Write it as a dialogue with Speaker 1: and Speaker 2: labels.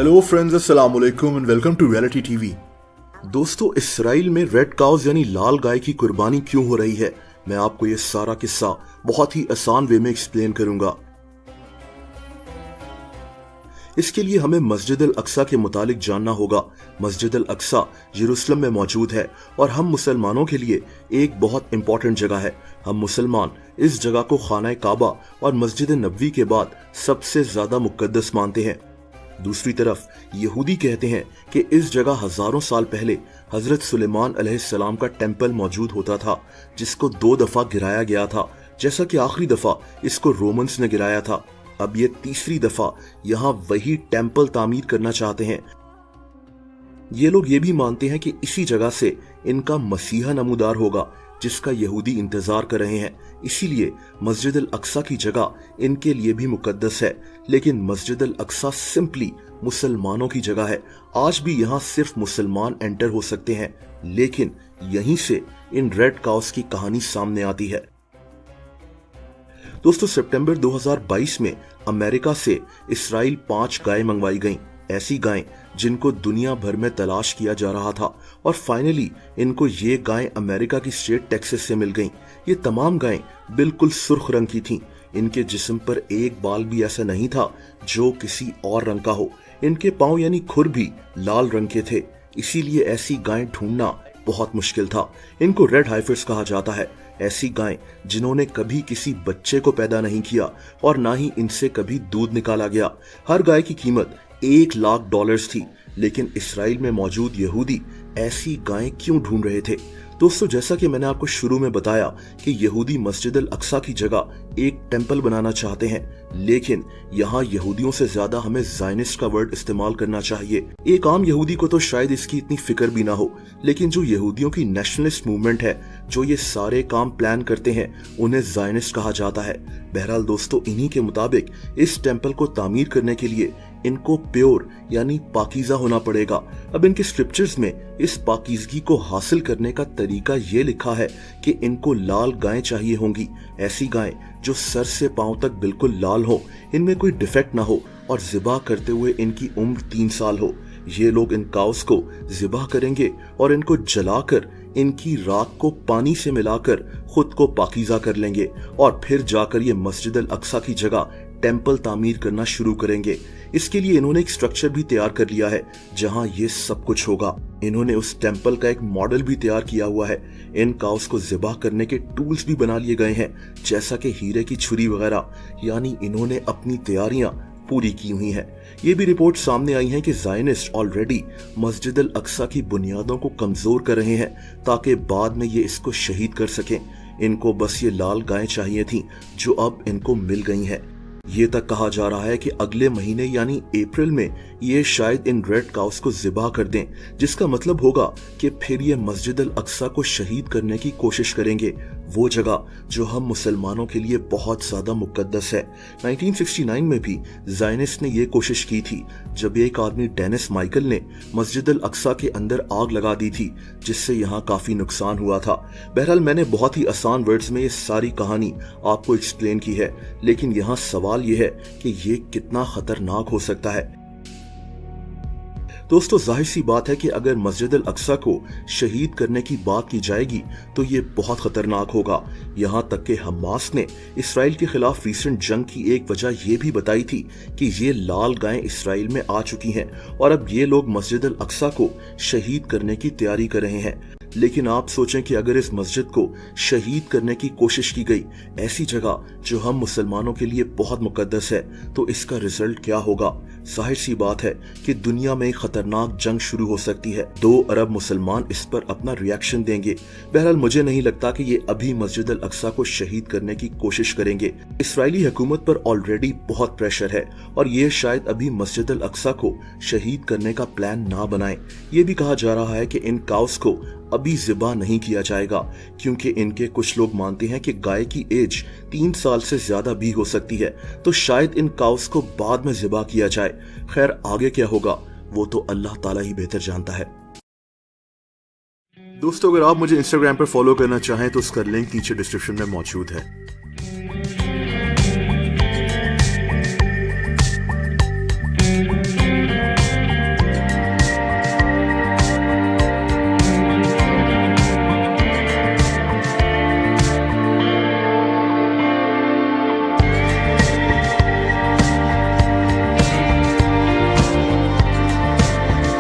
Speaker 1: Hello friends, अस्सलाम वालेकुम and welcome to reality TV. दोस्तों, इसराइल में रेड काउज यानी लाल गाय की कुर्बानी क्यों हो रही है, मैं आपको ये सारा किस्सा बहुत ही आसान वे में एक्सप्लेन करूंगा। इसके लिए हमें मस्जिद अल अक्सा के मुतालिक जानना होगा। मस्जिद अल अक्सा यरूशलेम में मौजूद है और हम मुसलमानों के लिए एक बहुत इंपॉर्टेंट जगह है। हम मुसलमान इस जगह को खाना काबा और मस्जिद नबवी के बाद सबसे ज्यादा मुकद्दस मानते हैं। दूसरी तरफ यहूदी कहते हैं कि इस जगह हजारों साल पहले हजरत सुलेमान अलैहिस्सलाम का टेंपल मौजूद होता था, जिसको 2 दफा गिराया गया था, जैसा कि आखिरी दफा इसको रोमन्स ने गिराया था। अब ये तीसरी दफा यहाँ वही टेंपल तामीर करना चाहते हैं। ये लोग ये भी मानते हैं कि इसी जगह से इनका मसीहा नमूदार होगा, जिसका यहूदी इंतजार कर रहे हैं। इसीलिए मस्जिद अल अक्सा की जगह इनके लिए भी मुकद्दस है। लेकिन मस्जिद अल अक्सा सिंपली मुसलमानों की जगह है। आज भी यहाँ सिर्फ मुसलमान एंटर हो सकते हैं। लेकिन यहीं से इन रेड काउस की कहानी सामने आती है। दोस्तों, सितंबर 2022 में अमेरिका से इसराइल 5 गायें मंगवाई गईं। ऐसी गायें जिनको दुनिया भर में तलाश किया जा रहा था और फाइनली इनको ये गायें अमेरिका की स्टेट टेक्सास से मिल गईं। ये तमाम गायें बिल्कुल सुर्ख रंग की थीं। इनके जिस्म पर एक बाल भी ऐसा नहीं था जो किसी और रंग का हो। इनके पांव यानी खुर भी लाल रंग के थे। इसीलिए ऐसी गायें ढूंढना बहुत मुश्किल था। इनको रेड हाइफर्स कहा जाता है। ऐसी गायें जिन्होंने कभी किसी बच्चे को पैदा नहीं किया और ना ही इनसे कभी दूध निकाला गया। हर गाय की कीमत $1,00,000 थी। लेकिन इसराइल में मौजूद यहूदी ऐसी गायें क्यों ढूंढ रहे थे? दोस्तों, जैसा कि मैंने आपको शुरू में बताया कि यहूदी मस्जिद अल अक्सा की जगह एक टेंपल बनाना चाहते हैं, लेकिन यहाँ यहूदियों से ज्यादा हमें ज़ायनिस्ट का वर्ड इस्तेमाल करना चाहिए। एक आम यहूदी को तो शायद इसकी इतनी फिक्र भी ना हो, लेकिन जो यहूदियों की नेशनलिस्ट मूवमेंट है, जो ये सारे काम प्लान करते हैं, उन्हें ज़ायनिस्ट कहा जाता है। बहरहाल दोस्तों, इन्हीं के मुताबिक इस टेंपल को तामीर करने के लिए इनको प्योर यानी पाकीज़ा होना पड़ेगा। अब इनके स्क्रिप्चर्स में इस पाकीज़गी को हासिल करने का तरीका ये लिखा है कि इनको लाल गायें चाहिए होंगी। ऐसी गायें जो सर से पांव तक बिल्कुल लाल हो, इनमें कोई डिफेक्ट ना हो और ज़िबा करते हुए इनकी उम्र 3 साल हो। ये लोग इन काउस को ज़िबा करेंगे और इनको जलाकर इनकी राख को पानी से मिलाकर खुद को पाकीज़ा कर लेंगे और फिर जाकर ये मस्जिद अल अक्सा की जगह टेंपल तामीर करना शुरू करेंगे। इसके लिए इन्होंने एक स्ट्रक्चर भी तैयार कर लिया है जहां ये सब कुछ होगा। इन्होंने उस टेंपल का एक मॉडल भी तैयार किया हुआ है। इन काउस को ज़िबा करने के टूल्स भी बना लिए गए हैं, जैसा कि हीरे की छुरी वगैरह। यानी इन्होंने अपनी तैयारियां पूरी की हुई हैं। ये भी रिपोर्ट सामने आई है कि ज़ायनिस्ट ऑलरेडी मस्जिद अल अक्सा की बुनियादों को कमजोर कर रहे हैं ताकि बाद में ये इसको शहीद कर सकें। इनको बस ये लाल गायें चाहिए थी जो अब इनको मिल गई हैं। ये तक कहा जा रहा है कि अगले महीने यानी अप्रैल में ये शायद इन रेड काउस को ज़िबा कर दें, जिसका मतलब होगा कि फिर ये मस्जिद अल अक्सा को शहीद करने की कोशिश करेंगे, वो जगह जो हम मुसलमानों के लिए बहुत ज्यादा मुकद्दस है। 1969 में भी ज़ायनिस्ट ने ये कोशिश की थी, जब एक आदमी डेनिस माइकल ने मस्जिद अल अक्सा के अंदर आग लगा दी थी, जिससे यहाँ काफी नुकसान हुआ था। बहरहाल, मैंने बहुत ही आसान वर्ड्स में ये सारी कहानी आपको एक्सप्लेन की है, लेकिन यहाँ सवाल ये है कि ये कितना खतरनाक हो सकता है। दोस्तों, जाहिर सी बात है कि अगर मस्जिद अल अक्सा को शहीद करने की बात की जाएगी तो ये बहुत खतरनाक होगा। यहाँ तक कि हमास ने इसराइल के खिलाफ रीसेंट जंग की एक वजह ये भी बताई थी कि ये लाल गायें इसराइल में आ चुकी हैं और अब ये लोग मस्जिद अल अक्सा को शहीद करने की तैयारी कर रहे हैं। लेकिन आप सोचें कि अगर इस मस्जिद को शहीद करने की कोशिश की गई, ऐसी जगह जो हम मुसलमानों के लिए बहुत मुकद्दस है, तो इसका रिजल्ट क्या होगा? जाहिर सी बात है कि दुनिया में एक खतरनाक जंग शुरू हो सकती है। 2 अरब मुसलमान इस पर अपना रिएक्शन देंगे। बहरहाल, मुझे नहीं लगता कि ये अभी मस्जिद अल अक्सा को शहीद करने की कोशिश करेंगे। इसराइली हुकूमत पर ऑलरेडी बहुत प्रेशर है और ये शायद अभी मस्जिद अल अक्सा को शहीद करने का प्लान ना बनाएं। ये भी कहा जा रहा है कि इन काउस को अभी ज़िबा नहीं किया जाएगा, क्योंकि इनके कुछ लोग मानते हैं कि गाय की एज 3 साल से ज्यादा भी हो सकती है, तो शायद इन काउस को बाद में ज़िबा किया जाए। खैर, आगे क्या होगा वो तो अल्लाह ताला ही बेहतर जानता है। दोस्तों, अगर आप मुझे इंस्टाग्राम पर फॉलो करना चाहें तो उसका लिंक नीचे डिस्क्रिप्शन में मौजूद है।